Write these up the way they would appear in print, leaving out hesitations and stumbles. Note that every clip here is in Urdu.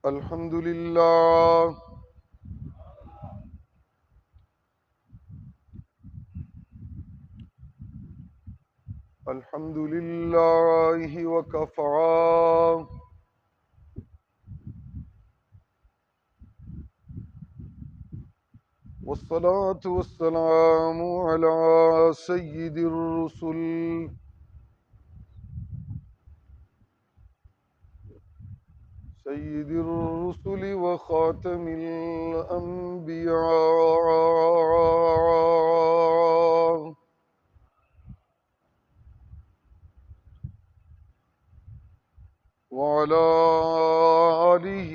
الحمد لله الحمد لله وكفى والصلاة والسلام على سيد الرسل وخاتم الأنبياء وعلى آله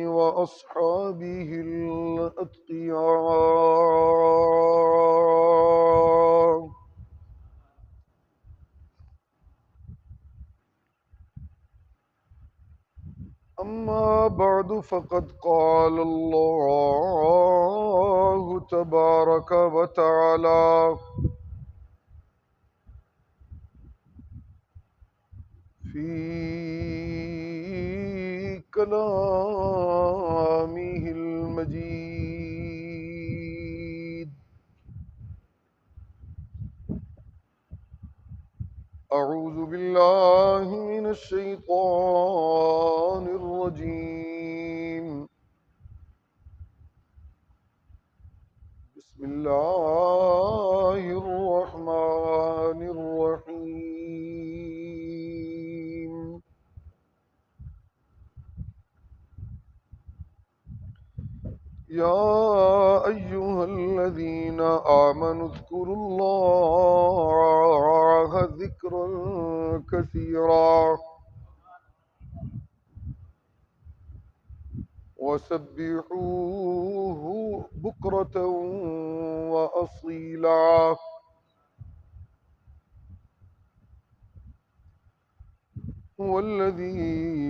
وأصحابه الأتقياء. أما بعد فقد قال الله تبارك وتعالى في كلامه المجيد: أعوذ بالله من الشيطان الرجيم. بسم الله الرحمن الرحيم. يا أيها الذين آمنوا اذكروا الله ذكرا كثيرا وسبحوه بكرة وأصيلا. هو الذي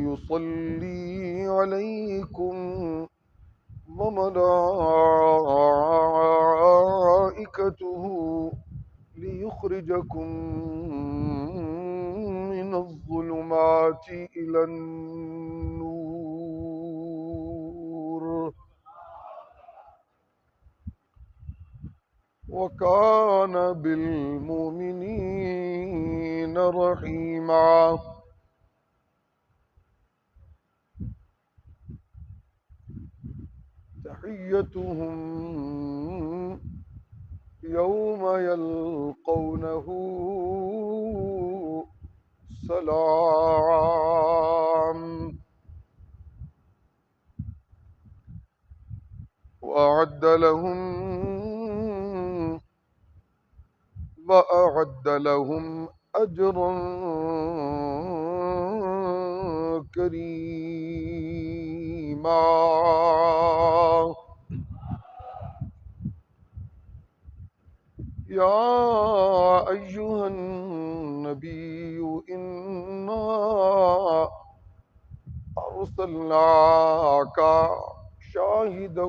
يصلي عليكم وملائكته ليخرجكم من الظلمات إلى النور وكان بالمؤمنين رحيما. تحيتهم يوم يلقونه سلام. وأعد لهم أجرا كريما. يا أيها النبي إنا أرسلناك شاهدا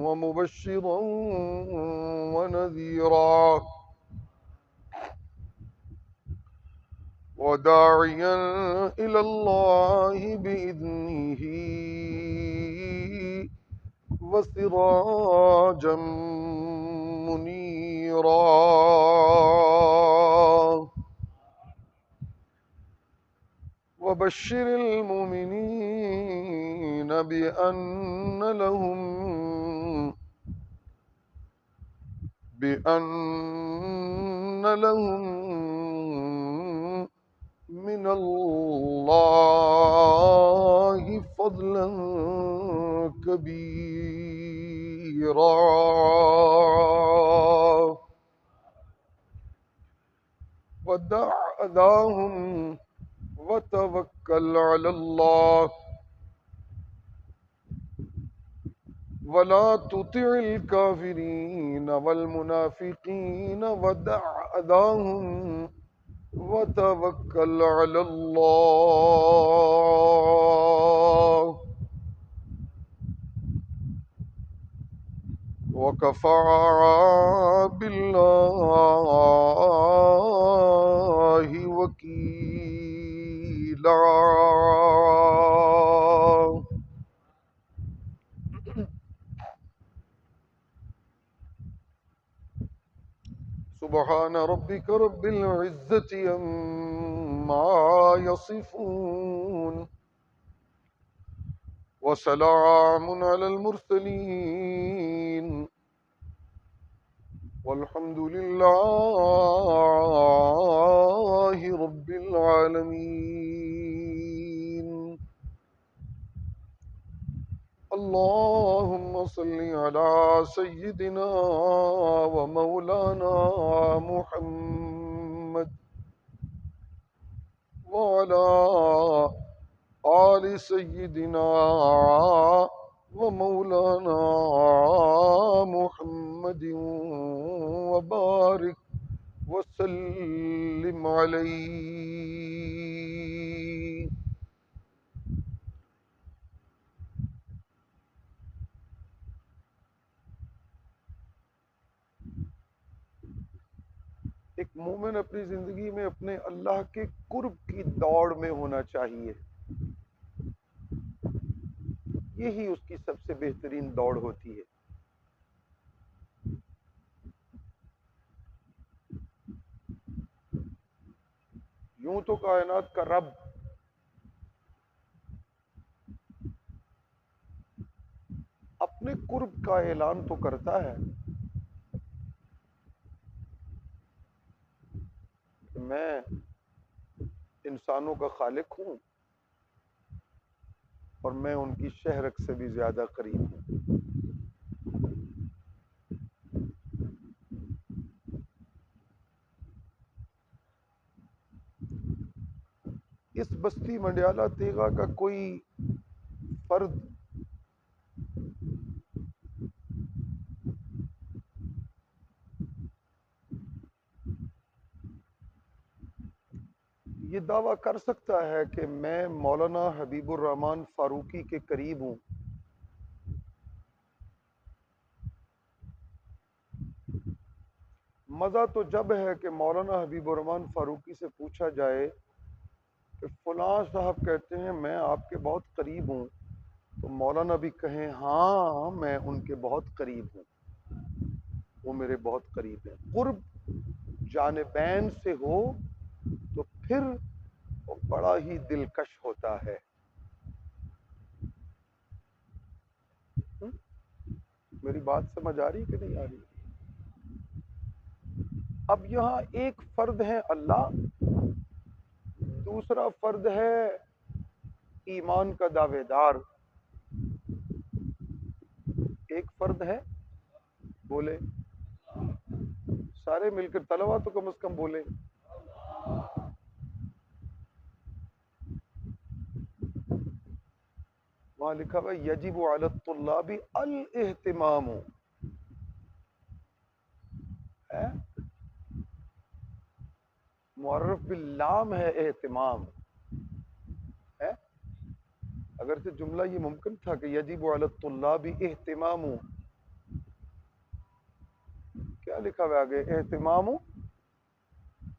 ومبشرا ونذيرا وداعيا إلى الله بإذنه وسراجا منيرا. وبشر المؤمنين بأن لهم من الله فضلا كبيرا. ودع أذاهم وتوكل على الله ولا تطع الكافرين والمنافقين ودع أذاهم وتوكل على الله وكفى بالله وكيلا. سبحان ربك رب العزة عما يصفون وسلام على المرسلين والحمد لله رب العالمين. اللهم صل على سيدنا ومولانا محمد وعلى آل سيدنا ومولانا محمد وبارك وسلم عليه. ایک مومن اپنی زندگی میں اپنے اللہ کے قرب کی دوڑ میں ہونا چاہیے. یہی اس کی سب سے بہترین دوڑ ہوتی ہے. یوں تو کائنات کا رب اپنے قرب کا اعلان تو کرتا ہے کہ میں انسانوں کا خالق ہوں اور میں ان کی شہرک سے بھی زیادہ قریب ہوں. اس بستی منڈیالہ تیغا کا کوئی فرد یہ دعویٰ کر سکتا ہے کہ میں مولانا حبیب الرحمن فاروقی کے قریب ہوں؟ مزہ تو جب ہے کہ مولانا حبیب الرحمن فاروقی سے پوچھا جائے کہ فلاں صاحب کہتے ہیں میں آپ کے بہت قریب ہوں، تو مولانا بھی کہیں ہاں میں ان کے بہت قریب ہوں، وہ میرے بہت قریب ہیں. قرب جانبین سے ہو تو پھر وہ بڑا ہی دلکش ہوتا ہے. میری بات سمجھ آ رہی کہ نہیں آ رہی؟ اب یہاں ایک فرد ہے اللہ، دوسرا فرد ہے ایمان کا دعوے دار. ایک فرد ہے، بولے سارے مل کر طلبا تو کم از کم بولے. وہاں لکھا ہوا یجب علی الطلاب الاہتمام. معرف باللام ہے اہتمام ہے. اگر سے جملہ یہ ممکن تھا کہ یجب علی الطلاب اہتمام، کیا لکھا ہوا آگے؟ اہتمام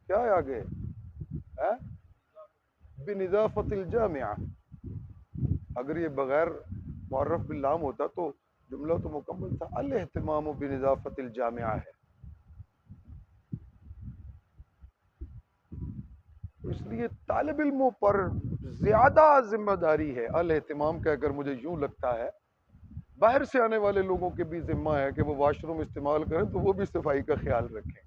کیا ہے آگے؟ بنظافت الجامعہ. اگر یہ بغیر معرف باللام ہوتا تو جملہ تو مکمل تھا. الاہتمام بنظافت الجامعہ ہے. اس لیے طالب علموں پر زیادہ ذمہ داری ہے. الاہتمام کہہ کر مجھے یوں لگتا ہے باہر سے آنے والے لوگوں کے بھی ذمہ ہے کہ وہ واش روم استعمال کریں تو وہ بھی صفائی کا خیال رکھیں.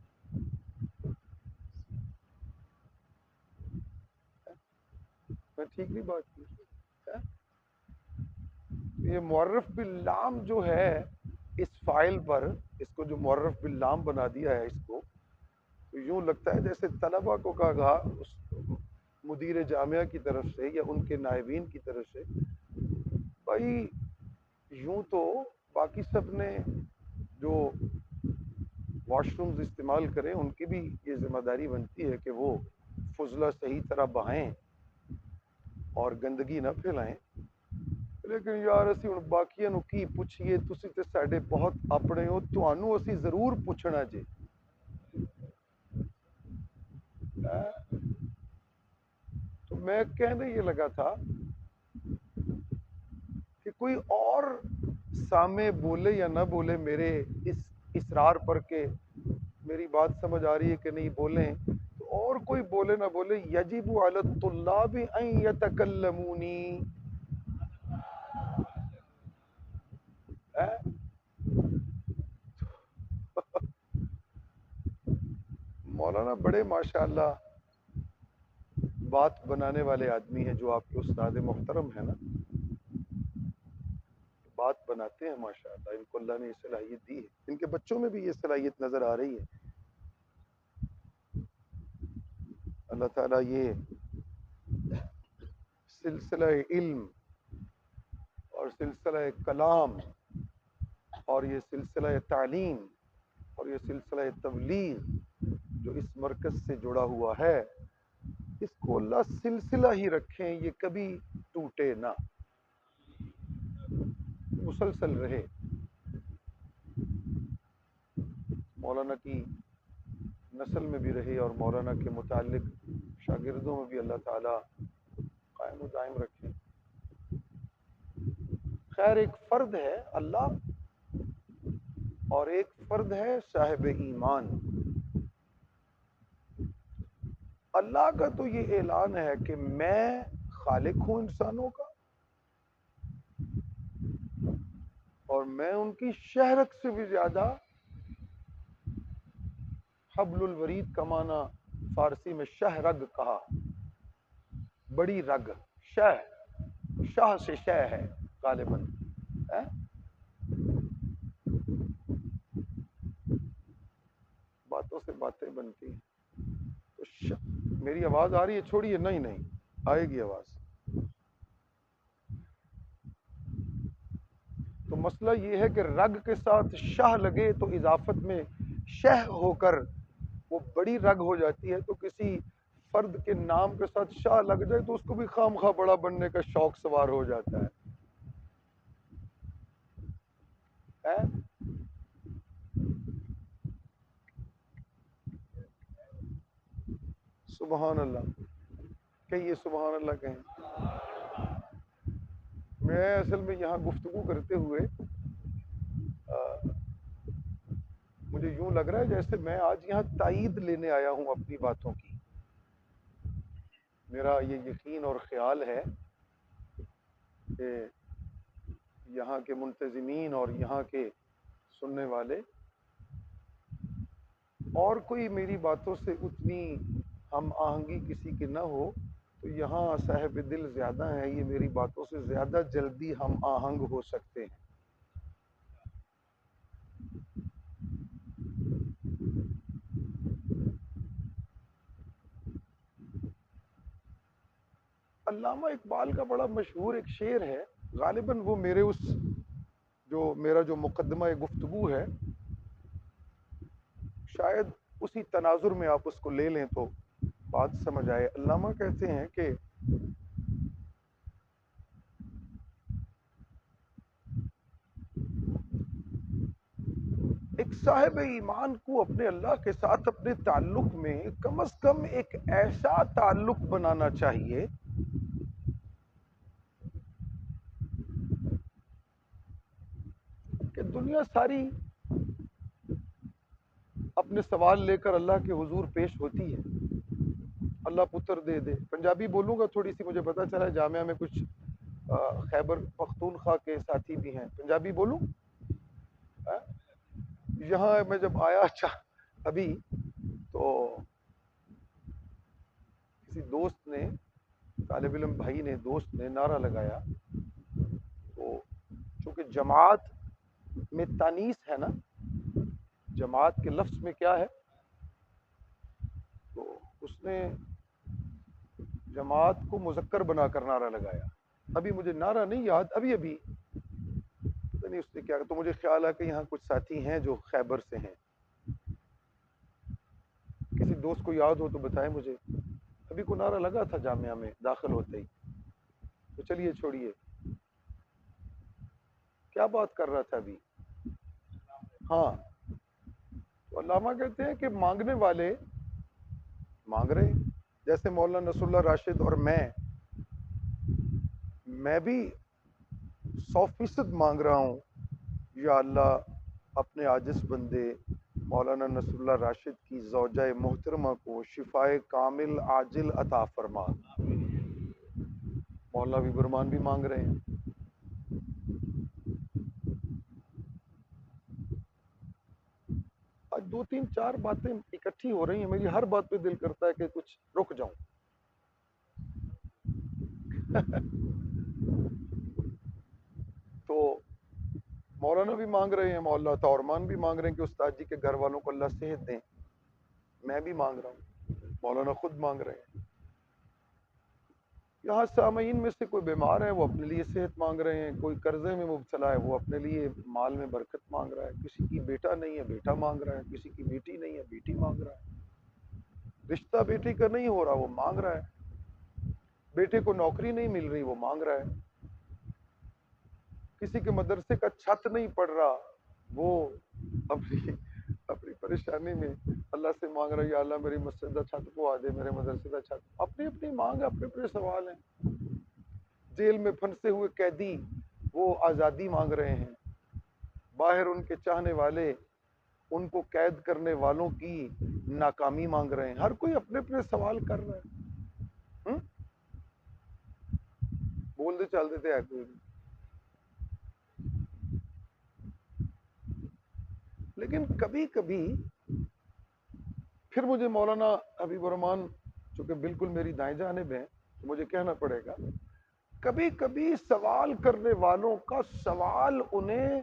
میں ٹھیک نہیں بات کی؟ یہ معرف باللام جو ہے اس فائل پر، اس کو جو معرف باللام بنا دیا ہے اس کو، تو یوں لگتا ہے جیسے طلبا کو کہا اس مدیر جامعہ کی طرف سے یا ان کے نائبین کی طرف سے، بھائی یوں تو باقی سب نے جو واش رومز استعمال کریں ان کی بھی یہ ذمہ داری بنتی ہے کہ وہ فضلہ صحیح طرح بہائیں اور گندگی نہ پھیلائیں. لیکن یار اسی ہن باقیاں نو کی پوچھیے، تسی تے ساڈے بہت اپنے ہو، تانوں اسی ضرور پوچھنا جے. تو میں کہنے یہ لگا تھا کہ کوئی اور سامنے بولے یا نہ بولے میرے اس اصرار پر کہ میری بات سمجھ آ رہی ہے کہ نہیں بولیں تو اور کوئی بولے نہ بولے یجب علی الطلاب ان یتکلمونی. مولانا بڑے ماشاءاللہ بات بنانے والے آدمی ہیں جو آپ کے استاد محترم ہیں نا, بات بناتے ہیں ماشاءاللہ, ان کو اللہ نے یہ صلاحیت دی ہے, ان کے بچوں میں بھی یہ صلاحیت نظر آ رہی ہے. اللہ تعالیٰ یہ سلسلہ علم اور سلسلہ کلام اور یہ سلسلہ تعلیم اور یہ سلسلہ تبلیغ جو اس مرکز سے جڑا ہوا ہے, اس کو اللہ سلسلہ ہی رکھیں, یہ کبھی ٹوٹے نہ, مسلسل رہے. مولانا کی نسل میں بھی رہے اور مولانا کے متعلق شاگردوں میں بھی اللہ تعالیٰ قائم و دائم رکھیں. خیر, ایک فرد ہے اللہ اور ایک فرد ہے صاحب ایمان. اللہ کا تو یہ اعلان ہے کہ میں خالق ہوں انسانوں کا اور میں ان کی شہرت سے بھی زیادہ. حبل الورید کا معنی فارسی میں شہ رگ کہا, بڑی رگ, شاہ سے شہ ہے غالباً. باتوں سے باتیں بنتی ہیں. تو میری آواز آ رہی ہے؟ چھوڑیے, نہیں آئے گی آواز. تو مسئلہ یہ ہے کہ رگ کے ساتھ شاہ لگے تو اضافت میں شہ ہو کر وہ بڑی رگ ہو جاتی ہے. تو کسی فرد کے نام کے ساتھ شاہ لگ جائے تو اس کو بھی خام خواہ بڑا بننے کا شوق سوار ہو جاتا ہے. سبحان اللہ کہیے, سبحان اللہ کہیں. میں اصل میں یہاں گفتگو کرتے ہوئے مجھے یوں لگ رہا ہے جیسے میں آج یہاں تائید لینے آیا ہوں اپنی باتوں کی. میرا یہ یقین اور خیال ہے کہ یہاں کے منتظمین اور یہاں کے سننے والے اور کوئی میری باتوں سے اتنی ہم آہنگی کسی کی نہ ہو تو یہاں صاحب دل زیادہ ہیں, یہ میری باتوں سے زیادہ جلدی ہم آہنگ ہو سکتے ہیں. علامہ اقبال کا بڑا مشہور ایک شعر ہے, غالباً وہ میرے میرا جو مقدمہ گفتگو ہے شاید اسی تناظر میں آپ اس کو لے لیں تو بات سمجھ آئے. علامہ کہتے ہیں کہ ایک صاحب ایمان کو اپنے اللہ کے ساتھ اپنے تعلق میں کم از کم ایک ایسا تعلق بنانا چاہیے کہ دنیا ساری اپنے سوال لے کر اللہ کے حضور پیش ہوتی ہے, اللہ پتر دے دے. پنجابی بولوں گا تھوڑی سی, مجھے پتا چلا ہے جامعہ میں کچھ خیبر پختونخوا کے ساتھی بھی ہیں. پنجابی بولوں؟ یہاں میں جب آیا ابھی تو کسی دوست نے, طالب علم بھائی نے, دوست نے نعرہ لگایا. تو چونکہ جماعت میں تانیث ہے نا, جماعت کے لفظ میں کیا ہے, تو اس نے جماعت کو مذکر بنا کر نعرہ لگایا. ابھی مجھے نعرہ نہیں یاد, ابھی پتہ نہیں اس نے کیا. تو مجھے خیال ہے کہ یہاں کچھ ساتھی ہیں جو خیبر سے ہیں, کسی دوست کو یاد ہو تو بتائیں مجھے. ابھی کو نعرہ لگا تھا جامعہ میں داخل ہوتے ہی. تو چلیے چھوڑیے, کیا بات کر رہا تھا ابھی. ہاں, تو علامہ کہتے ہیں کہ مانگنے والے مانگ رہے ہیں. جیسے مولانا نصر اللہ راشد اور میں بھی 100% مانگ رہا ہوں, یا اللہ اپنے عاجز بندے مولانا نصراللہ راشد کی زوجہ محترمہ کو شفائے کامل عاجل عطا فرما. مولانا حبیب الرحمان بھی مانگ رہے ہیں. آج 2-3-4 باتیں اکٹھی ہو رہی ہیں، میری ہر بات پہ دل کرتا ہے کہ کچھ رک جاؤں. تو مولانا بھی مانگ رہے ہیں، مولانا طورمان بھی مانگ رہے ہیں کہ استاد جی کے گھر والوں کو اللہ صحت دیں. میں بھی مانگ رہا ہوں، مولانا خود مانگ رہے ہیں. یہاں سامعین میں سے کوئی بیمار ہے وہ اپنے لیے صحت مانگ رہے ہیں، کوئی قرضے میں مبتلا ہے وہ اپنے لیے مال میں برکت مانگ رہا ہے، کسی کی بیٹا نہیں ہے بیٹا مانگ رہا ہے، کسی کی بیٹی نہیں ہے بیٹی مانگ رہا ہے، رشتہ بیٹی کا نہیں ہو رہا وہ مانگ رہا ہے، بیٹے کو نوکری نہیں مل رہی وہ مانگ رہا ہے، کسی کے مدرسے کا چھت نہیں پڑ رہا وہ اپنی پریشانی میں اللہ سے مانگ رہا ہے، یا اللہ میری مسجد کا چھت پوا دے، میرے مدرسے کا چھت. اپنی اپنی مانگ، اپنے اپنے سوال ہیں. جیل میں پھنسے ہوئے قیدی وہ آزادی مانگ رہے ہیں، باہر ان کے چاہنے والے ان کو قید کرنے والوں کی ناکامی مانگ رہے ہیں. ہر کوئی اپنے اپنے سوال کر رہا ہے. بول دے چل دیتے ہیں کوئی. لیکن کبھی کبھی پھر مجھے مولانا حبیب الرحمان چونکہ بالکل میری دائیں جانب ہیں تو مجھے کہنا پڑے گا، کبھی کبھی سوال کرنے والوں کا سوال انہیں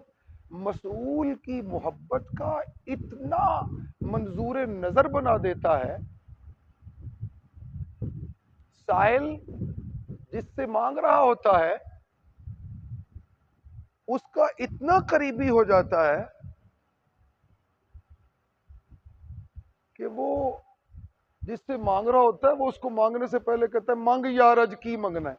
مسئول کی محبت کا اتنا منظور نظر بنا دیتا ہے، سائل جس سے مانگ رہا ہوتا ہے اس کا اتنا قریبی ہو جاتا ہے کہ وہ جس سے مانگ رہا ہوتا ہے وہ اس کو مانگنے سے پہلے کہتا ہے مانگ یار اج کی منگنا ہے،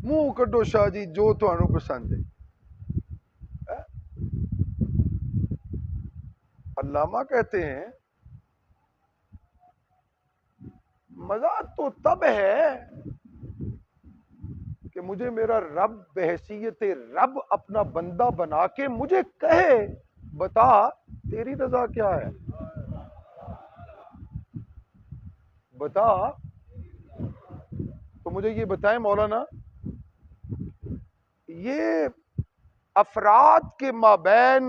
منہ کڈو شاہ جی جو تمہیں پسند ہے. علامہ کہتے ہیں مزہ تو تب ہے کہ مجھے میرا رب بحیثیت رب اپنا بندہ بنا کے مجھے کہے بتا تیری رضا کیا ہے، بتا. تو مجھے یہ بتائیں مولانا، یہ افراد کے مابین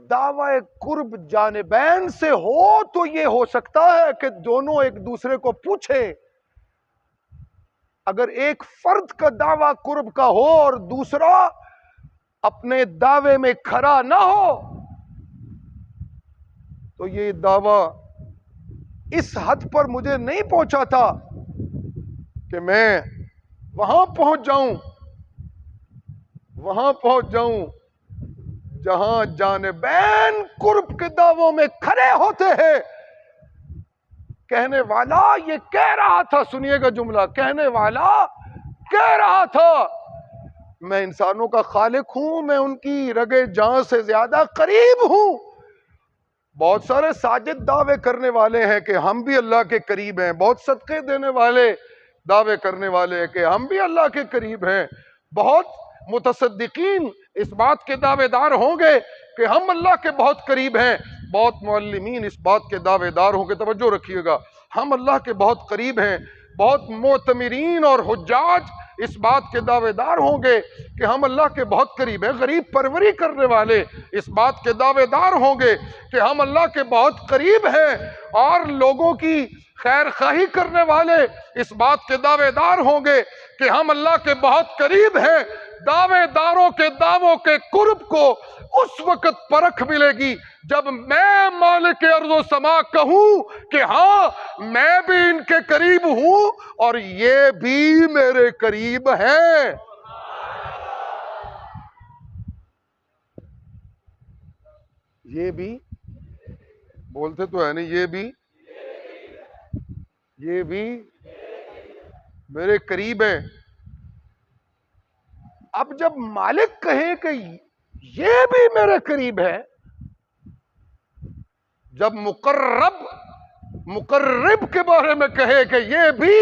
دعوی قرب جانبین سے ہو تو یہ ہو سکتا ہے کہ دونوں ایک دوسرے کو پوچھے. اگر ایک فرد کا دعوی قرب کا ہو اور دوسرا اپنے دعوے میں کھڑا نہ ہو تو یہ دعویٰ اس حد پر مجھے نہیں پہنچا تھا کہ میں وہاں پہنچ جاؤں جہاں جانبین قرب کے دعووں میں کھڑے ہوتے ہیں. کہنے والا یہ کہہ رہا تھا، سنیے گا جملہ، کہنے والا کہہ رہا تھا میں انسانوں کا خالق ہوں، میں ان کی رگے جان سے زیادہ قریب ہوں. بہت سارے ساجد دعوے کرنے والے ہیں کہ ہم بھی اللہ کے قریب ہیں، بہت صدقے دینے والے دعوے کرنے والے ہیں کہ ہم بھی اللہ کے قریب ہیں، بہت متصدقین اس بات کے دعوے دار ہوں گے کہ ہم اللہ کے بہت قریب ہیں، بہت معلمین اس بات کے دعوے دار ہوں گے، توجہ رکھیے گا، ہم اللہ کے بہت قریب ہیں، بہت معتمرین اور حجاج اس بات کے دعوے دار ہوں گے کہ ہم اللہ کے بہت قریب ہیں، غریب پروری کرنے والے اس بات کے دعوے دار ہوں گے کہ ہم اللہ کے بہت قریب ہیں، اور لوگوں کی خیر خواہی کرنے والے اس بات کے دعوے دار ہوں گے کہ ہم اللہ کے بہت قریب ہیں. دعوے داروں کے دعووں کے قرب کو اس وقت پرکھ ملے گی جب میں مالک ارض و سما کہوں کہ ہاں میں بھی ان کے قریب ہوں اور یہ بھی میرے قریب ہیں. یہ بھی بولتے تو ہے نہیں، یہ بھی میرے قریب ہیں. اب جب مالک کہے کہ یہ بھی میرے قریب ہے، جب مقرب کے بارے میں کہے کہ یہ بھی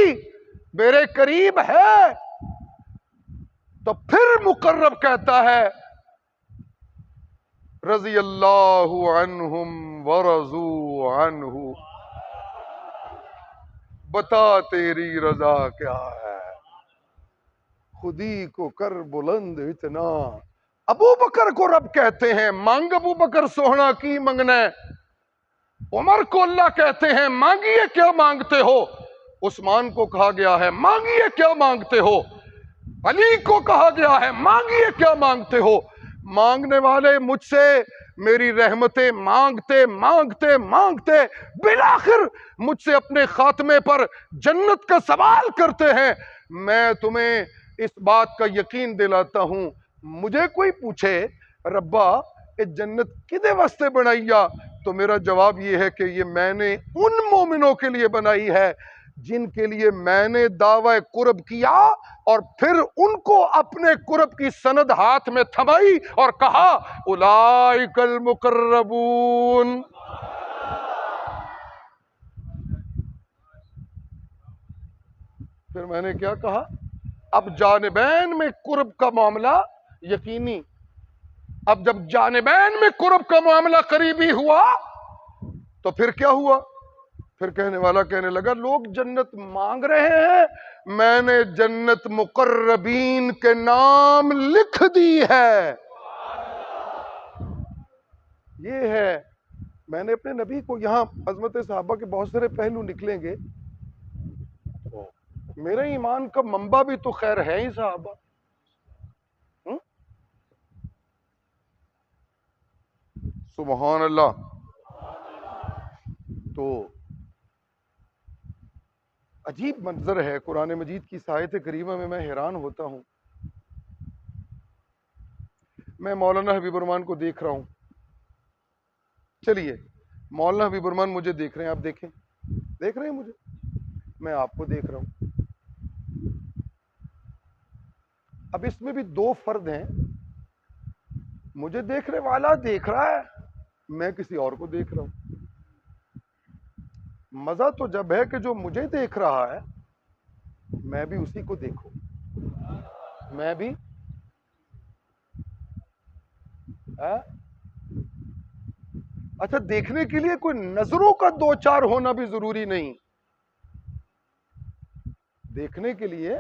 میرے قریب ہے، تو پھر مقرب کہتا ہے رضی اللہ عنہم ورضوا عنہ. بتا تیری رضا کیا ہے، خودی کو کر بلند اتنا. ابو بکر کو رب کہتے ہیں مانگ ابو بکر سوہنا کی منگنا ہے. عمر کو اللہ کہتے ہیں مانگیے کیا مانگتے ہو. عثمان کو کہا گیا ہے مانگیے کیا مانگتے ہو. علی کو کہا گیا ہے مانگیے کیا مانگتے ہو. مانگنے والے مجھ سے میری رحمتیں مانگتے مانگتے مانگتے بالآخر مجھ سے اپنے خاتمے پر جنت کا سوال کرتے ہیں. میں تمہیں اس بات کا یقین دلاتا ہوں، مجھے کوئی پوچھے ربا یہ جنت کدے واسطے بنائی ہے، تو میرا جواب یہ ہے کہ یہ میں نے ان مومنوں کے لیے بنائی ہے جن کے لیے میں نے دعوی قرب کیا اور پھر ان کو اپنے قرب کی سند ہاتھ میں تھمائی اور کہا اولئک المقربون. پھر میں نے کیا کہا، اب جانبین میں قرب کا معاملہ یقینی. اب جب جانبین میں قرب کا معاملہ قریبی ہوا تو پھر کیا ہوا، پھر کہنے والا کہنے لگا لوگ جنت مانگ رہے ہیں، میں نے جنت مقربین کے نام لکھ دی ہے. یہ ہے، میں نے اپنے نبی کو، یہاں عظمت صحابہ کے بہت سارے پہلو نکلیں گے. میرے ایمان کا منبع بھی تو خیر ہے ہی صحابہ. سبحان اللہ. تو عجیب منظر ہے قرآن مجید کی اس آیت کریمہ میں حیران ہوتا ہوں. میں مولانا حبیب الرحمان کو دیکھ رہا ہوں، چلیے مولانا حبیب الرحمان مجھے دیکھ رہے ہیں، آپ دیکھیں، دیکھ رہے ہیں مجھے، میں آپ کو دیکھ رہا ہوں. اب اس میں بھی دو فرد ہیں، مجھے دیکھنے والا دیکھ رہا ہے، میں کسی اور کو دیکھ رہا ہوں. مزہ تو جب ہے کہ جو مجھے دیکھ رہا ہے میں بھی اسی کو دیکھوں، میں بھی اچھا دیکھنے کے لیے کوئی نظروں کا دو چار ہونا بھی ضروری نہیں. دیکھنے کے لیے،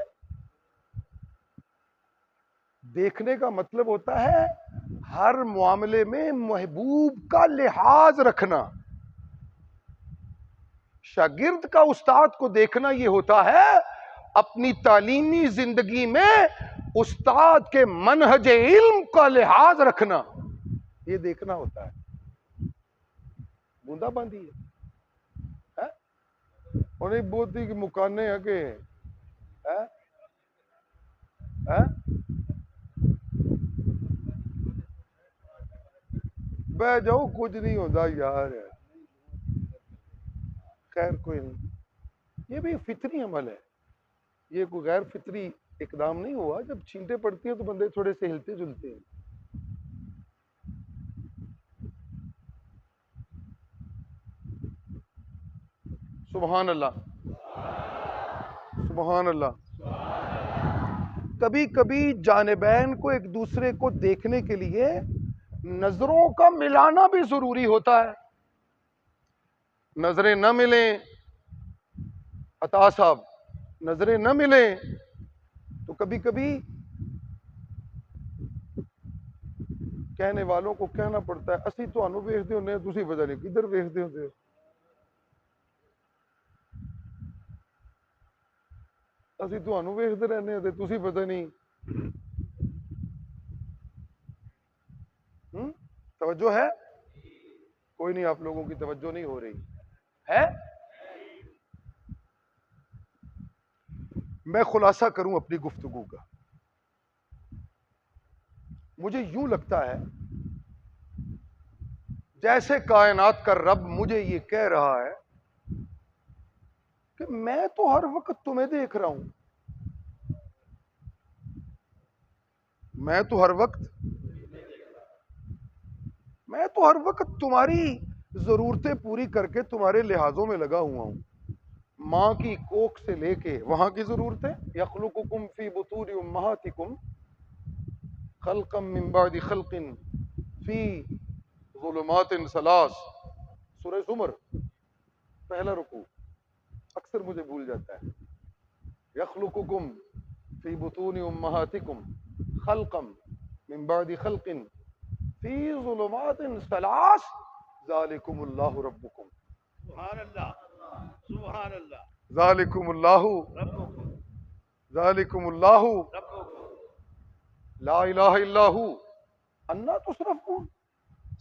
دیکھنے کا مطلب ہوتا ہے ہر معاملے میں محبوب کا لحاظ رکھنا. شاگرد کا استاد کو دیکھنا یہ ہوتا ہے اپنی تعلیمی زندگی میں استاد کے منہج علم کا لحاظ رکھنا، یہ دیکھنا ہوتا ہے. بوندا باندھی ہے انہیں بوتی کی مکانے ہیں کہ بہ جاؤ کچھ نہیں ہوتا یار. خیر کوئی نہیں، یہ بھی فطری عمل ہے، یہ کوئی غیر فطری اقدام نہیں ہوا. جب چھینٹیں پڑتی ہیں تو بندے تھوڑے سے ہلتے جلتے ہیں. سبحان اللہ، سبحان اللہ. کبھی کبھی جانبین کو ایک دوسرے کو دیکھنے کے لیے نظروں کا ملانا بھی ضروری ہوتا ہے. نظریں نہ ملیں، عطا صاحب نظریں نہ ملیں تو کبھی کبھی کہنے والوں کو کہنا پڑتا ہے اسی تہانوں ویکھدے ہوندے ہیں، تسی پتہ نہیں کدھر ویکھدے ہوندے ہو. اسی تہانوں ویکھدے رہنے ہیں تے تسی پتہ نہیں. توجہ ہے؟ کوئی نہیں، آپ لوگوں کی توجہ نہیں ہو رہی ہے. میں خلاصہ کروں اپنی گفتگو کا. مجھے یوں لگتا ہے جیسے کائنات کا رب مجھے یہ کہہ رہا ہے کہ میں تو ہر وقت تمہیں دیکھ رہا ہوں، میں تو ہر وقت تمہاری ضرورتیں پوری کر کے تمہارے لحاظوں میں لگا ہوا ہوں. ماں کی کوکھ سے لے کے وہاں کی ضرورتیں، یخلقکم فی بطون امہاتکم خلقا من بعد خلق فی ظلمات ثلاث، سورہ زمر پہلا رکوع، اکثر مجھے بھول جاتا ہے. یخلقکم فی بطون امہاتکم خلقا من بعد خلق فی ظلمات ثلاث ذالکم اللہ ربکم. سبحان اللہ، سبحان اللہ، ذالکم اللہ، ربکم، ذالکم اللہ ربکم. لا الہ الا ہو انا تصرفون.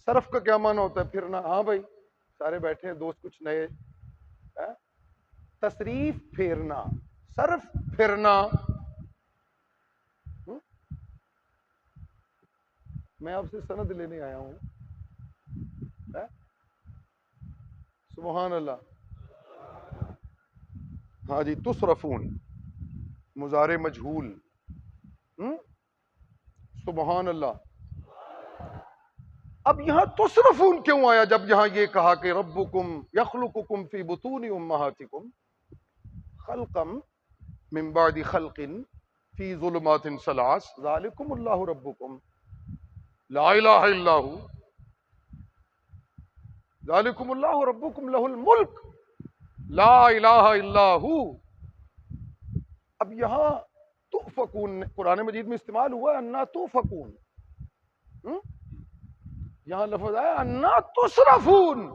صرف کا کیا معنی ہوتا ہے؟ پھرنا. ہاں بھائی سارے بیٹھے ہیں دوست کچھ نئے. تصریف پھیرنا، صرف پھرنا. میں آپ سے سند لینے آیا ہوں. سبحان اللہ. ہاں جی، تصرفون مضارع مجہول. سبحان اللہ. اب یہاں تصرفون کیوں آیا جب یہاں یہ کہا کہ ربکم یخلقکم فی بطون امہاتکم خلقا من بعد خلق فی ظلمات ثلاث ذالکم اللہ ربکم لا الہ الا ہو ذالکم اللہ ربکم لہ الملک لا الہ الا ہو. اب یہاں تؤفکون قرآن مجید میں استعمال ہوا ہے، انا تؤفکون. یہاں لفظ آیا انا تصرفون.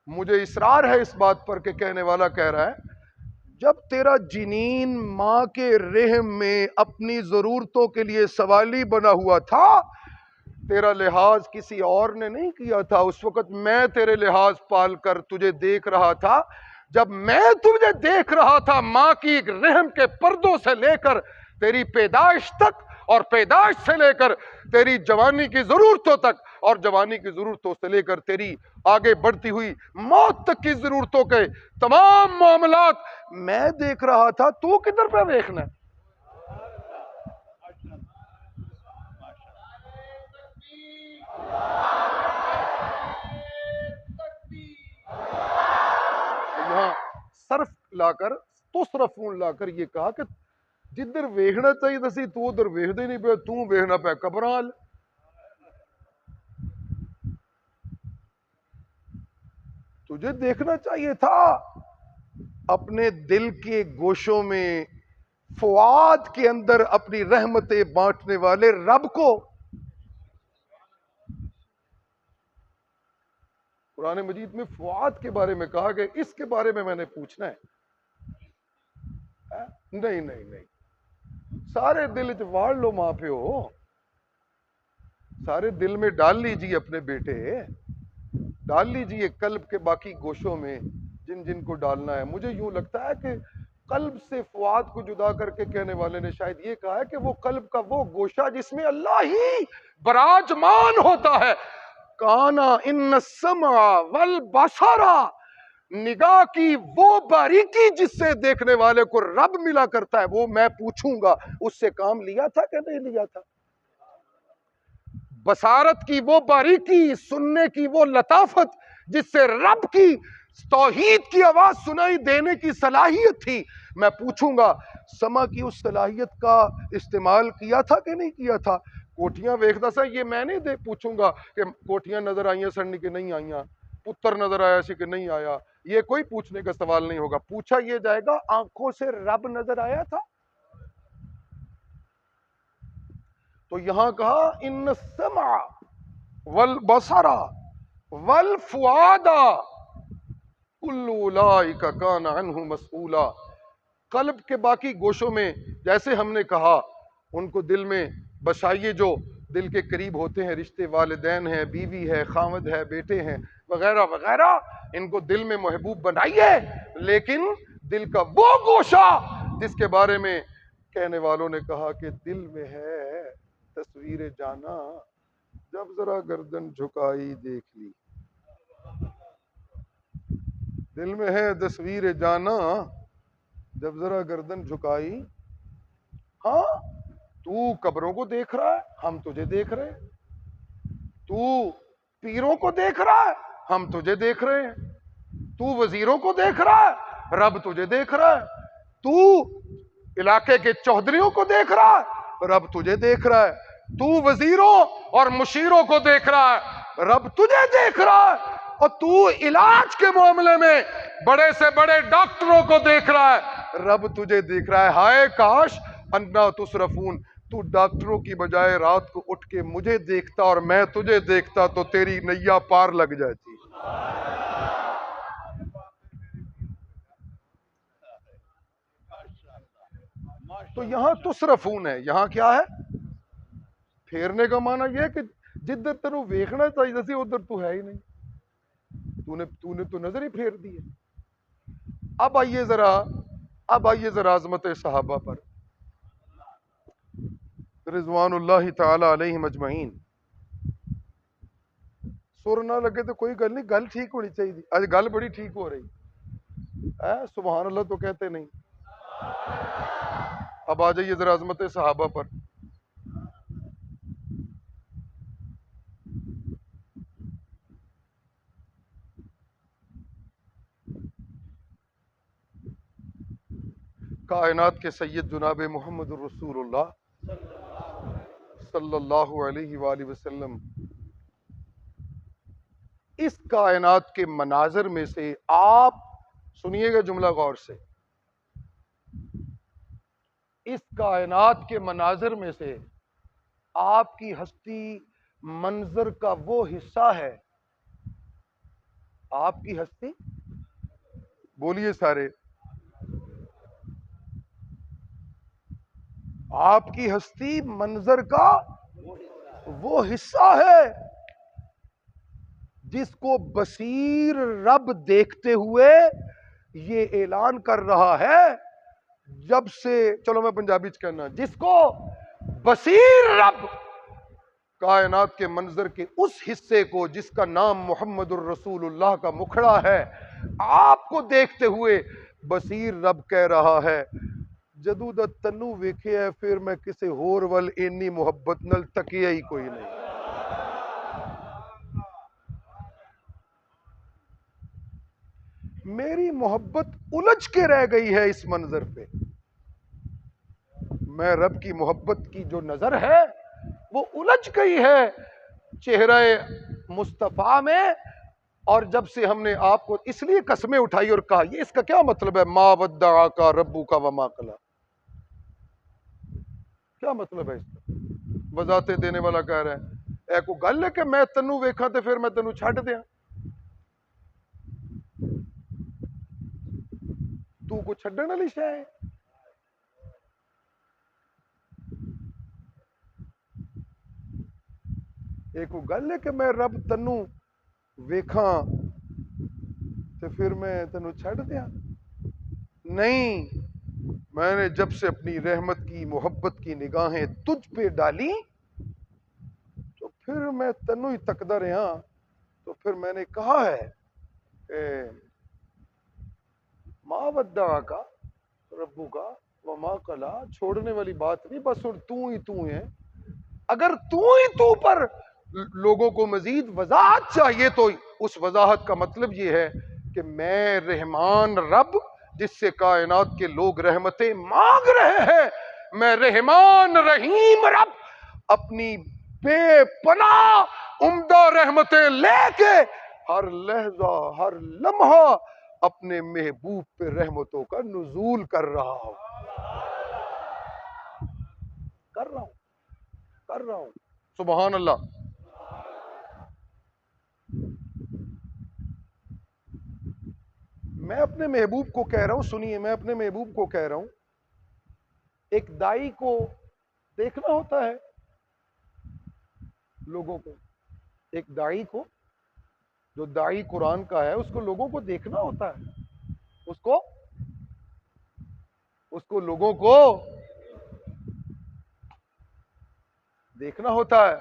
مجھے اصرار ہے اس بات پر کہ کہنے والا کہہ رہا ہے جب تیرا جنین ماں کے رحم میں اپنی ضرورتوں کے لیے سوالی بنا ہوا تھا، تیرا لحاظ کسی اور نے نہیں کیا تھا. اس وقت میں تیرے لحاظ پال کر تجھے دیکھ رہا تھا. جب میں تجھے دیکھ رہا تھا ماں کی رحم کے پردوں سے لے کر تیری پیدائش تک، اور پیدائش سے لے کر تیری جوانی کی ضرورتوں تک، اور جوانی کی ضرورتوں سے لے کر تیری آگے بڑھتی ہوئی موت تک کی ضرورتوں کے تمام معاملات میں دیکھ رہا تھا. تو کدھر پہ دیکھنا ہے؟ یہاں صرف لا کر تصرفون لا کر یہ کہا کہ جدھر ویکھنا چاہیے سی تو ادھر ویکھدے ہی نہیں پیا، تو ویکھنا پیا قبرال. تجھے دیکھنا چاہیے تھا اپنے دل کے گوشوں میں، فؤاد کے اندر اپنی رحمتیں بانٹنے والے رب کو. قرآن مجید میں فؤاد کے بارے میں کہا کہ اس کے بارے میں نے پوچھنا ہے. نہیں نہیں نہیں، سارے دل چ واڑ لو ماں پیو، سارے دل میں ڈال لیجیے اپنے بیٹے، ڈال لیجیے قلب کے باقی گوشوں میں جن جن کو ڈالنا ہے. مجھے یوں لگتا ہے کہ قلب سے فؤاد کو جدا کر کے کہنے والے نے شاید یہ کہا ہے کہ وہ قلب کا وہ گوشہ جس میں اللہ ہی براجمان ہوتا ہے. کانا ان السمع والبصر، نگاہ کی وہ باریکی جس سے دیکھنے والے کو رب ملا کرتا ہے، وہ میں پوچھوں گا اس سے کام لیا تھا کہ نہیں لیا تھا. بصارت کی وہ باریکی، سننے کی وہ لطافت جس سے رب کی توحید کی آواز سنائی دینے کی صلاحیت تھی، میں پوچھوں گا سما کی اس صلاحیت کا استعمال کیا تھا کہ نہیں کیا تھا. کوٹیاں ویکھدا سا یہ میں نہیں پوچھوں گا کہ کوٹیاں نظر آئیاں سڑنے کہ نہیں آئیاں، پتر نظر آیا سی کہ نہیں آیا. یہ کوئی پوچھنے کا سوال نہیں ہوگا. پوچھا یہ جائے گا آنکھوں سے رب نظر آیا تھا. تو یہاں کہا ان السمع والبصر والفؤاد کل اولئک کان عنہ مسئولا. قلب کے باقی گوشوں میں جیسے ہم نے کہا ان کو دل میں بسائیے جو دل کے قریب ہوتے ہیں، رشتے والدین ہیں، بیوی ہے، خاوند ہے، بیٹے ہیں وغیرہ وغیرہ، ان کو دل میں محبوب بنائیے. لیکن دل کا وہ گوشہ جس کے بارے میں کہنے والوں نے کہا کہ دل میں ہے تصویر جانا، جب ذرا گردن جھکائی دیکھ لی. دل میں ہے تصویر جانا، جب ذرا گردن جھکائی. ہاں تو قبروں کو دیکھ رہا ہے، ہم تجھے دیکھ رہے ہیں. تو پیروں کو دیکھ رہا ہے، ہم تجھے دیکھ رہے ہیں. تو وزیروں کو دیکھ رہا ہے، رب تجھے دیکھ رہا ہے. تو علاقے کے چودھریوں کو دیکھ رہا ہے، رب تجھے دیکھ رہا ہے. تو وزیروں اور مشیروں کو دیکھ رہا ہے، رب تجھے دیکھ رہا ہے اور تو علاج کے معاملے میں بڑے سے بڑے ڈاکٹروں کو دیکھ رہا ہے، رب تجھے دیکھ رہا ہے۔ ہائے کاش انا تصرفون، تو ڈاکٹروں کی بجائے رات کو اٹھ کے مجھے دیکھتا اور میں تجھے دیکھتا تو تیری نیا پار لگ جاتی۔ تو یہاں تصرفون ہے، یہاں کیا ہے؟ پھیرنے کا معنی یہ ہے کہ جدھر تینوں ویکھنا چاہیے سی ادھر تو ہے ہی نہیں، تو نے تو نظر ہی پھیر دی ہے۔ اب آئیے ذرا عظمت صحابہ پر رضوان اللہ تعالی علیہم اجمعین۔ سر نہ لگے تو کوئی گل نہیں، گل ٹھیک ہونی چاہیے، آج گل بڑی ٹھیک ہو رہی، سبحان اللہ تو کہتے نہیں۔ اب آ جائیے ذرا عظمت صحابہ پر۔ کائنات کے سید جناب محمد الرسول اللہ صلی اللہ علیہ وآلہ وسلم اس کائنات کے مناظر میں سے، آپ سنیے گا جملہ غور سے، اس کائنات کے مناظر میں سے آپ کی ہستی منظر کا وہ حصہ ہے، آپ کی ہستی، بولیے سارے، آپ کی ہستی منظر کا وہ حصہ ہے جس کو بصیر رب دیکھتے ہوئے یہ اعلان کر رہا ہے، جب سے، چلو میں پنجابی چ کہنا، جس کو بصیر رب کائنات کے منظر کے اس حصے کو جس کا نام محمد الرسول اللہ کا مکھڑا ہے، آپ کو دیکھتے ہوئے بصیر رب کہہ رہا ہے، جدوں دا تنو ویکھیا ہے پھر میں کسے ہور ول اینی محبت نال تکیا ہی کوئی نہیں۔ میری محبت الجھ کے رہ گئی ہے اس منظر پہ، میں رب کی محبت کی جو نظر ہے وہ الجھ گئی ہے چہرہ مصطفیٰ میں، اور جب سے ہم نے آپ کو اس لیے قسمیں اٹھائی اور کہا، یہ اس کا کیا مطلب ہے؟ ما ودعک ربک وما قلی، کیا مطلب ہے اس کا؟ وضاحتیں دینے والا کہہ رہا ہے، اے کو گل ہے کہ میں تینوں ویکھاں تے پھر میں تینوں چھڈ دیاں؟ تو کو چھڈن والی شے ہے؟ ایک کو گل ہے کہ میں رب تینوں ویکھاں تے پھر میں تینوں چھڈ دیاں؟ نہیں، میں نے جب سے اپنی رحمت کی محبت کی نگاہیں تجھ پہ ڈالی تو پھر میں تینوں ہی تکدا رہا، تو پھر میں نے کہا ہے کہ ما ودعک ربک وما قلی، چھوڑنے والی بات نہیں، بس تو ہی ہے۔ اگر تو ہی تو پر لوگوں کو مزید وضاحت چاہیے تو اس وضاحت کا مطلب یہ ہے کہ میں رحمان رب جس سے کائنات کے لوگ رحمتیں مانگ رہے ہیں، میں رحمان رحیم رب اپنی بے پناہ عمدہ رحمتیں لے کے ہر لحظہ ہر لمحہ اپنے محبوب پہ رحمتوں کا نزول کر رہا ہوں، کر رہا ہوں۔ سبحان اللہ۔ میں اپنے محبوب کو کہہ رہا ہوں، سنیے، میں اپنے محبوب کو کہہ رہا ہوں، ایک دائی کو دیکھنا ہوتا ہے لوگوں کو، ایک دائی کو، جو دائی قرآن کا ہے، اس کو لوگوں کو دیکھنا ہوتا ہے، اس کو لوگوں کو دیکھنا ہوتا ہے،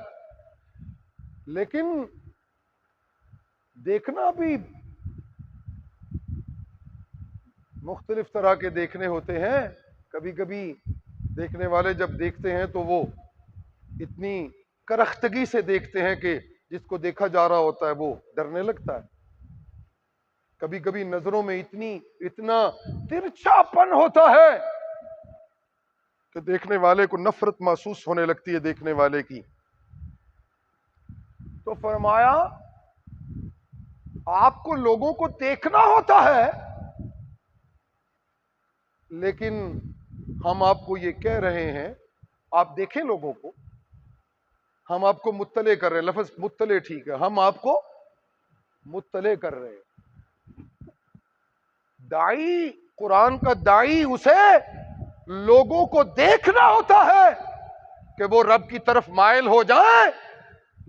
لیکن دیکھنا بھی مختلف طرح کے دیکھنے ہوتے ہیں۔ کبھی کبھی دیکھنے والے جب دیکھتے ہیں تو وہ اتنی کرختگی سے دیکھتے ہیں کہ جس کو دیکھا جا رہا ہوتا ہے وہ ڈرنے لگتا ہے۔ کبھی کبھی نظروں میں اتنا ترچھا پن ہوتا ہے کہ دیکھنے والے کو نفرت محسوس ہونے لگتی ہے دیکھنے والے کی۔ تو تو فرمایا آپ کو لوگوں کو دیکھنا ہوتا ہے، لیکن ہم آپ کو یہ کہہ رہے ہیں آپ دیکھیں لوگوں کو، ہم آپ کو مطلع کر رہے ہیں، لفظ مطلع ٹھیک ہے، ہم آپ کو مطلع کر رہے ہیں۔ داعی، قرآن کا داعی، اسے لوگوں کو دیکھنا ہوتا ہے کہ وہ رب کی طرف مائل ہو جائیں،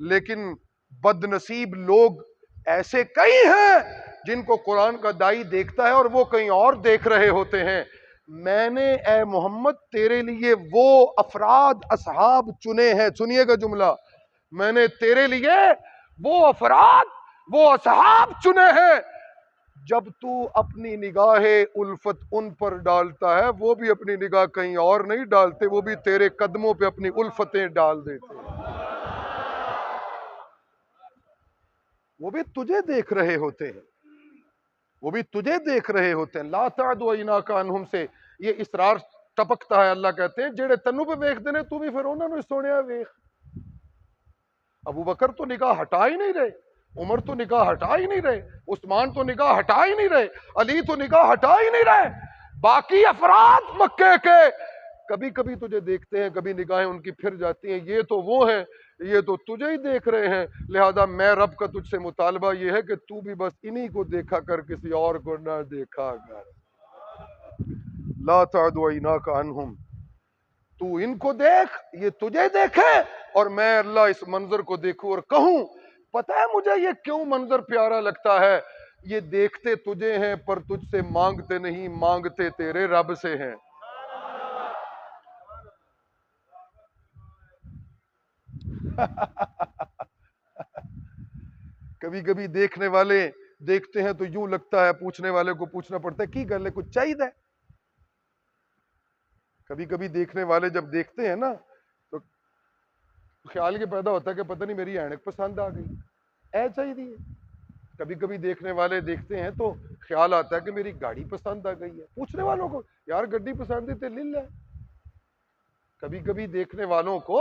لیکن بد نصیب لوگ ایسے کئی ہیں جن کو قرآن کا داعی دیکھتا ہے اور وہ کہیں اور دیکھ رہے ہوتے ہیں۔ میں نے اے محمد تیرے لیے وہ افراد اصحاب چنے ہیں، سنیے گا جملہ، میں نے تیرے لیے وہ افراد وہ اصحاب چنے ہیں، جب تو اپنی نگاہ الفت ان پر ڈالتا ہے وہ بھی اپنی نگاہ کہیں اور نہیں ڈالتے، وہ بھی تیرے قدموں پہ اپنی الفتیں ڈال دیتے ہیں، وہ بھی تجھے دیکھ رہے ہوتے ہیں، وہ بھی تجھے دیکھ رہے ہوتے ہیں۔ لا تعد عیناک عنہم سے یہ اسرار ٹپکتا ہے، اللہ کہتے ہیں جڑے تنو پہ ویکھتے نے تو بھی پھر انہوں نے سونیا ویکھ۔ ابو بکر تو نگاہ ہٹا ہی نہیں رہے، عمر تو نگاہ ہٹا ہی نہیں رہے، عثمان تو نگاہ ہٹا ہی نہیں رہے، علی تو نگاہ ہٹا ہی نہیں رہے، باقی افراد مکے کے کبھی کبھی تجھے دیکھتے ہیں، کبھی نگاہیں ان کی پھر جاتی ہیں، یہ تو وہ ہیں، یہ تو تجھے ہی دیکھ رہے ہیں، لہذا میں رب کا تجھ سے مطالبہ یہ ہے کہ تو بھی بس انہی کو دیکھا کر، کسی اور کو نہ دیکھا کر۔ لا تعد عیناک عنہم، تو ان کو دیکھ، یہ تجھے دیکھے اور میں اللہ اس منظر کو دیکھوں اور کہوں پتہ ہے مجھے یہ کیوں منظر پیارا لگتا ہے، یہ دیکھتے تجھے ہیں پر تجھ سے مانگتے نہیں، مانگتے تیرے رب سے ہیں۔ کبھی کبھی دیکھنے والے دیکھتے ہیں تو یوں لگتا ہے، پوچھنے والے کو پوچھنا پڑتا ہے کی گل ہے، کچھ چاہیے؟ کبھی کبھی دیکھنے والے جب دیکھتے ہیں نا تو خیال یہ پیدا ہوتا ہے کہ پتہ نہیں میری اینک پسند آ گئی، اے چاہیے۔ کبھی کبھی دیکھنے والے دیکھتے ہیں تو خیال آتا ہے کہ میری گاڑی پسند آ گئی ہے، پوچھنے والوں کو یار گڈی پسند ہے تے لے لے۔ کبھی کبھی دیکھنے والوں کو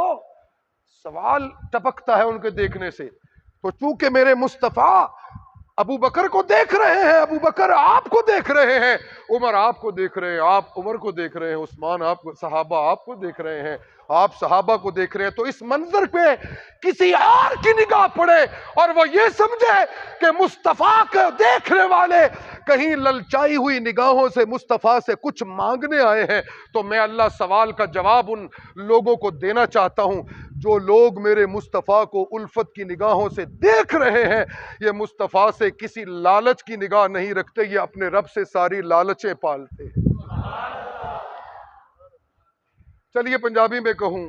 سوال ٹپکتا ہے ان کے دیکھنے سے، تو چونکہ میرے مصطفیٰ ابو بکر کو دیکھ رہے ہیں، ابو بکر آپ کو دیکھ رہے ہیں، عمر آپ کو دیکھ رہے ہیں، آپ عمر کو دیکھ رہے ہیں، عثمان آپ کو، صحابہ آپ کو دیکھ رہے ہیں، آپ صحابہ کو دیکھ رہے ہیں، تو اس منظر پہ کسی اور کی نگاہ پڑے اور وہ یہ سمجھے کہ مصطفیٰ کو دیکھنے والے کہیں للچائی ہوئی نگاہوں سے مصطفیٰ سے کچھ مانگنے آئے ہیں، تو میں اللہ سوال کا جواب ان لوگوں کو دینا چاہتا ہوں جو لوگ میرے مصطفیٰ کو الفت کی نگاہوں سے دیکھ رہے ہیں، یہ مصطفیٰ سے کسی لالچ کی نگاہ نہیں رکھتے، یہ اپنے رب سے ساری لالچیں پالتے ہیں۔ چلیے پنجابی میں کہوں،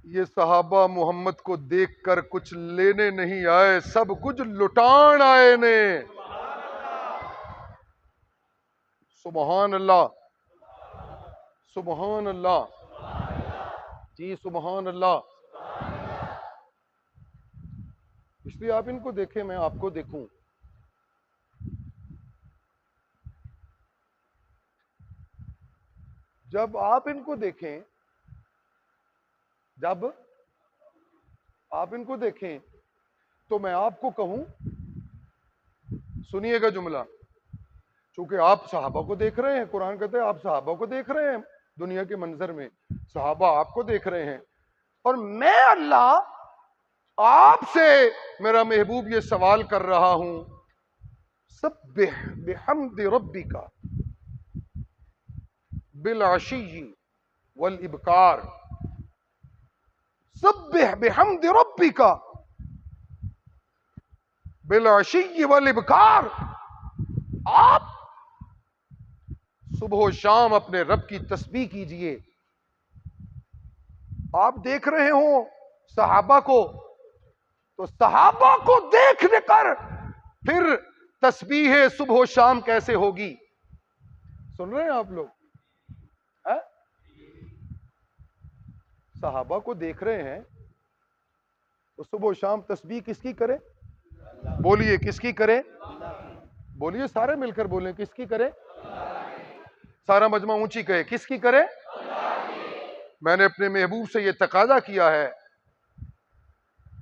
یہ صحابہ محمد کو دیکھ کر کچھ لینے نہیں آئے، سب کچھ لٹان آئے نے۔ سبحان اللہ، سبحان اللہ، جی سبحان اللہ۔ اس لیے آپ ان کو دیکھیں، میں آپ کو دیکھوں، جب آپ ان کو دیکھیں، جب آپ ان کو دیکھیں تو میں آپ کو کہوں، سنیے گا جملہ، چونکہ آپ صحابہ کو دیکھ رہے ہیں، قرآن کہتے ہیں آپ صحابہ کو دیکھ رہے ہیں، دنیا کے منظر میں صحابہ آپ کو دیکھ رہے ہیں، اور میں اللہ آپ سے میرا محبوب یہ سوال کر رہا ہوں، سبح بحمد ربک بالعشی والابکار، سبح بحمد ربک بالعشی والابکار، آپ صبح و شام اپنے رب کی تسبیح کیجئے۔ آپ دیکھ رہے ہوں صحابہ کو، تو صحابہ کو دیکھنے کر پھر تسبیح صبح و شام کیسے ہوگی؟ سن رہے ہیں آپ لوگ؟ صحابہ کو دیکھ رہے ہیں تو صبح و شام تسبیح کس کی کرے؟ بولیے کس کی کرے؟ بولیے سارے مل کر بولیں، کس کی کرے؟ سارا مجمع اونچی کہے، کس کی کرے؟ میں نے اپنے محبوب سے یہ تقاضا کیا ہے،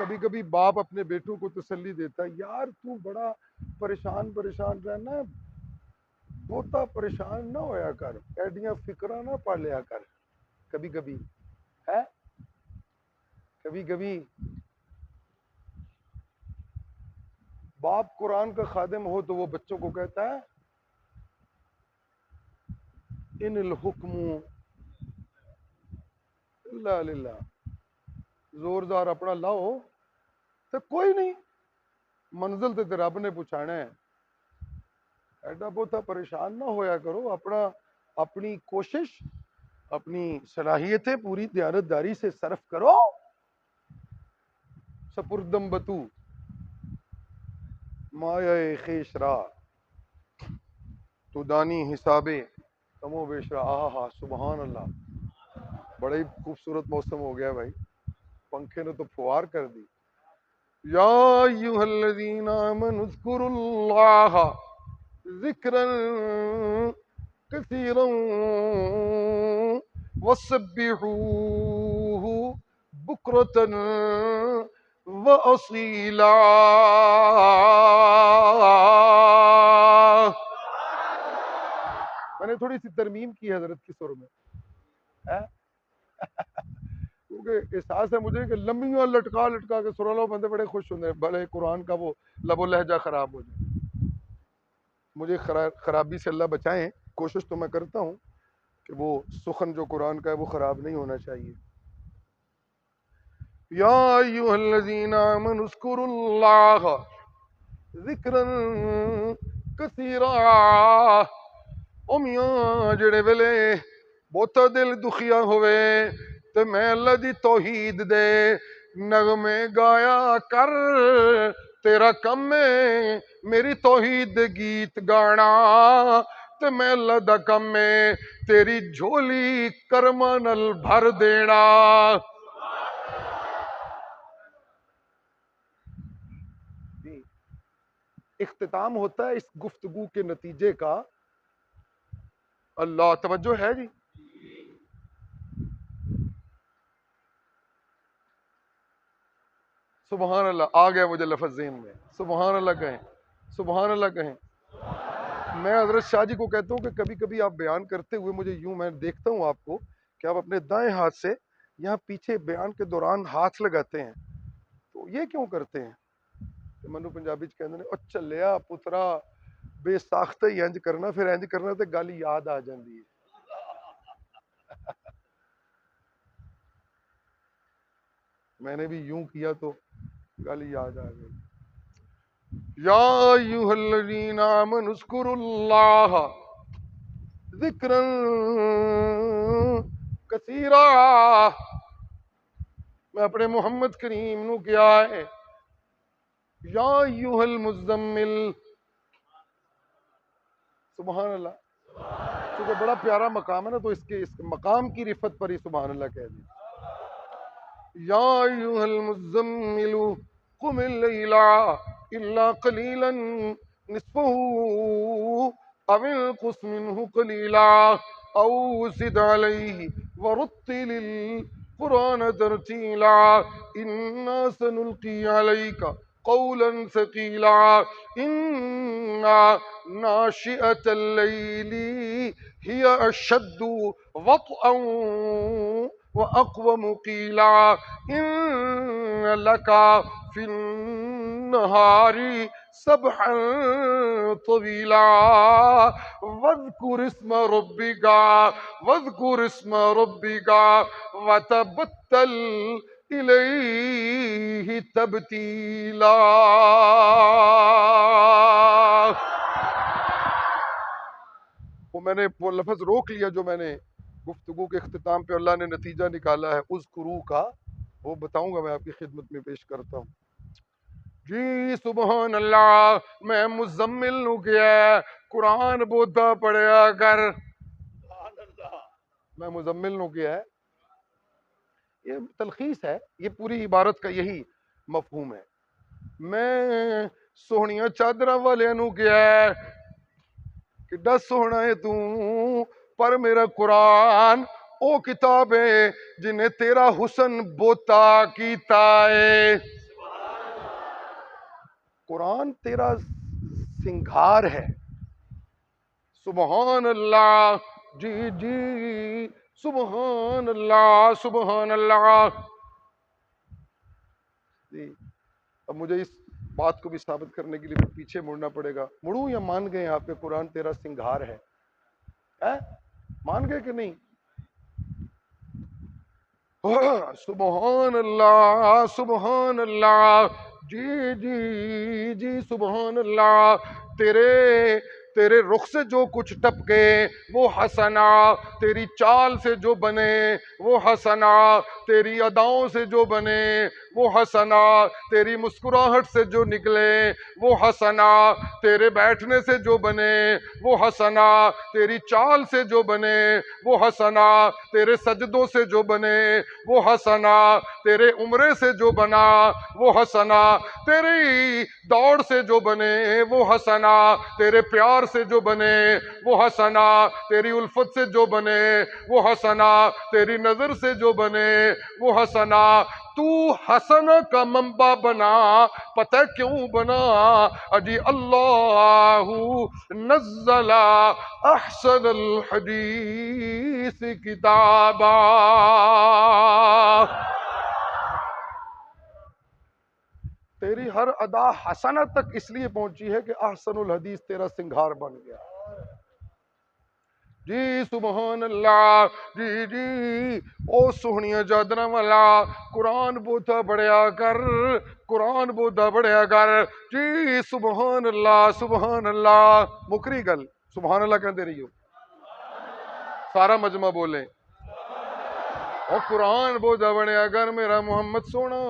کبھی کبھی باپ اپنے بیٹوں کو تسلی دیتا ہے، یار تو بڑا پریشان رہنا ہے، بہتا پریشان نہ ہویا کر، ایڈیاں فکرہ نہ پا لیا کر. کبھی کبھی ہے، کبھی کبھی باپ قرآن کا خادم ہو تو وہ بچوں کو کہتا ہے ان الحکم الا للہ، زوردار اپنا لاؤ تو کوئی نہیں، منزل تے رب نے پہنچانا ہے. ایڈا بہتا پریشان نہ ہویا کرو، اپنی کوشش، اپنی صلاحیتیں پوری دیانتداری سے صرف کرو. سپردم بتو مایا خیش را تو دانی حسابے کمو بیش را. آہا سبحان اللہ، بڑا ہی خوبصورت موسم ہو گیا بھائی، پنکھے نے تو فوار کر دی. یا ایھا الذین آمنوا اذکروا اللہ ذکرا کثیرا وسبحوہ بکرۃ واصیلا. میں نے تھوڑی سی ترمیم کی حضرت کی سر میں، کیونکہ احساس ہے مجھے کہ لمبیاں لٹکا کے سر لو بندے بڑے خوش ہوتے ہیں، بھلے قرآن کا وہ لب و لہجہ خراب ہو جائے. مجھے خرابی سے اللہ بچائیں، کوشش تو میں کرتا ہوں کہ وہ سخن جو قرآن کا ہے وہ خراب نہیں ہونا چاہیے. یا ایھا الذین آمنوا اذکروا اللہ ذکرا کثیرا. او میاں جڑے ویلے بہتا دل دکھیا ہوئے تے میں اللہ دی توحید دے نغمے گایا کر. تیرا کم ہے میری توحید دے گیت گانا، تے میں اللہ دا کم ہے تیری جھولی کرما نال بھر دینا. جی اختتام ہوتا ہے اس گفتگو کے نتیجے کا. اللہ توجہ ہے جی. سبحان اللہ، آ گیا مجھے لفظ ذہن میں، سبحان اللہ کہیں، سبحان اللہ کہیں. میں حضرت شاہ جی کو کہتا ہوں کہ کبھی کبھی آپ بیان کرتے ہوئے مجھے یوں میں دیکھتا ہوں آپ کو کہ آپ اپنے دائیں ہاتھ سے یہاں پیچھے بیان کے دوران ہاتھ لگاتے ہیں، تو یہ کیوں کرتے ہیں؟ منو پنجابی چ کہندے نے او چلیا پترا بے ساختہ ہی انج کرنا، پھر انج کرنا تے گل یاد آ جاندی ہے. میں نے بھی یوں کیا تو گل یاد آ گئی. یا ایھا الذین آمنوا اذکروا اللہ ذکرا کثیرا. میں اپنے محمد کریم نو کیا ہے یا ایھا المزمل. سبحان اللہ، کیونکہ بڑا پیارا مقام ہے نا تو اس مقام کی رفت پر ہی سبحان اللہ کہہ دی. یا ایھا المزمل قم اللیل الا قلیلا نصفہ او انقص منہ قلیلا او زد علیہ ورتل القرآن ترتیلا. انا سنلقی علیک قولا ثقیلا ان ناشئة اللیل ہی اشد وطئا وَأَقْوَمُ قِيلًا إِنَّ لَكَ فِي النَّهَارِ سَبْحًا طَوِيلًا وَاذْكُرِ اسْمَ رَبِّكَ وَتَبَتَّلْ إِلَيْهِ تَبْتِيلًا. وہ میں نے وہ لفظ روک لیا جو میں نے گفتگو کے اختتام پہ اللہ نے نتیجہ نکالا ہے اذکرو کا، وہ بتاؤں گا، میں آپ کی خدمت میں پیش کرتا ہوں. جی سبحان اللہ. میں مزمل نو کیا قرآن بوتا پڑھیا کر. سبحان اللہ. میں مزمل نو کیا ہے، یہ تلخیص ہے، یہ پوری عبارت کا یہی مفہوم ہے. میں سوہنیاں چادراں والے نو کیا ہے کڈا سوہنا ہے تو، پر میرا قرآن او کتاب ہے جنہیں تیرا حسن بوتا کیتا ہے. قرآن تیرا سنگھار ہے. سبحان اللہ. جی جی سبحان اللہ سبحان اللہ. جی اب مجھے اس بات کو بھی ثابت کرنے کے لیے پھر پیچھے مڑنا پڑے گا. مڑوں یا مان گئے آپ کے قرآن تیرا سنگھار ہے؟ مان گئے کہ نہیں؟ سبحان اللہ سبحان اللہ. جی جی جی سبحان اللہ. تیرے رخ سے جو کچھ ٹپکے وہ حسنا، تیری چال سے جو بنے وہ حسنا، تیری اداؤں سے جو بنے وہ حسنا، تیری مسکراہٹ سے جو نکلے وہ حسنا، تیرے بیٹھنے سے جو بنے وہ حسنا، تیری چال سے جو بنے وہ حسنا، تیرے سجدوں سے جو بنے وہ حسنا، تیرے عمرے سے جو بنا وہ حسنا، تیری دوڑ سے جو بنے وہ حسنا، تیرے پیار سے جو بنے وہ حسنا، تیری الفت سے جو بنے وہ حسنا، تیری نظر سے جو بنے وہ حسنا. تو حسن کا منبع بنا، پتہ کیوں بنا؟ اجی اللہ نزل احسن الحدیث کتابا. تیری ہر ادا حسنہ تک اس لیے پہنچی ہے کہ احسن الحدیث تیرا سنگھار بن گیا. جی سبحان اللہ. جی جی او سہنیاں چادراں والا قرآن بوتا بڑھیا کر، قرآن بوتا بڑھیا کر. جی سبحان اللہ سبحان اللہ. مکری گل سبحان اللہ کہتے رہی ہو، سارا مجمع بولیں اور قرآن بوتا بڑھیا کر میرا محمد سونا.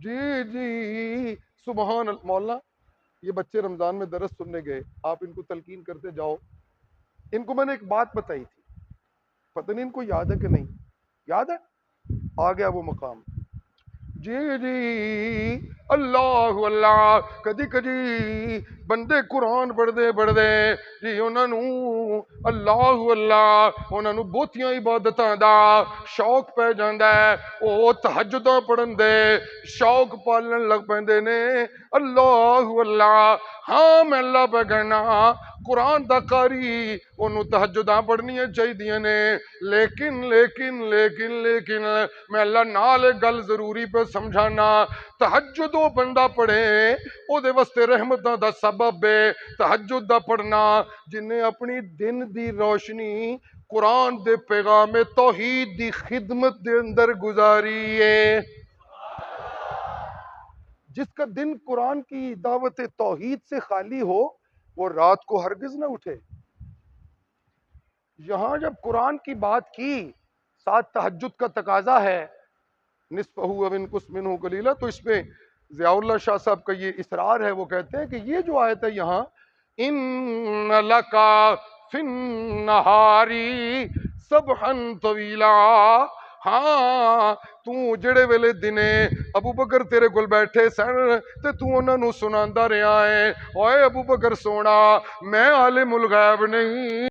جی جی سبحان اللہ. مولانا یہ بچے رمضان میں درس سننے گئے، آپ ان کو تلقین کرتے جاؤ. ان کو میں نے ایک بات بتائی تھی، پتہ نہیں ان کو یاد ہے کہ نہیں. یاد ہے؟ آ گیا وہ مقام. جی جی اللہ اللہ. کدی کدی بندے قرآن پڑھدے جی انہاں نو اللہ اللہ انہاں نو بہتیاں عبادتاں دا شوق پہ جاندا ہے. او تہجداں پڑھن دے شوق پالن لگ پیندے نے. اللہ اللہ. ہاں میں اللہ پہ کہنا قرآن دا قاری انہوں تہجداں پڑھنیاں چاہیے نے، لیکن لیکن لیکن لیکن میں اللہ نال گل ضروری پہ سمجھانا. تہجد وہ بندہ پڑھے او دے واسطے رحمتاں دا سبب ہے. تہجد دا پڑھنا جنہیں اپنی دن دی روشنی قرآن دے پیغام توحید دی خدمت دے اندر گزاری ہے. جس کا دن قرآن کی دعوت توحید سے خالی ہو وہ رات کو ہرگز نہ اٹھے. یہاں جب قرآن کی بات کی ساتھ تہجد کا تقاضا ہے، نصفہ او انقص منہ قلیلا، تو اس میں ضیاء اللہ شاہ صاحب کا یہ اصرار ہے. وہ کہتے ہیں کہ یہ جو آیت ہے یہاں ان لکا فی النہار سبحا طویلا، ہاں تو جڑے ویلے دنے ابو بکر تیرے کول بیٹھے سن تے تو انہاں نو سناندا رہیا ہے، اوئے ابو بکر سونا میں عالم الغیب نہیں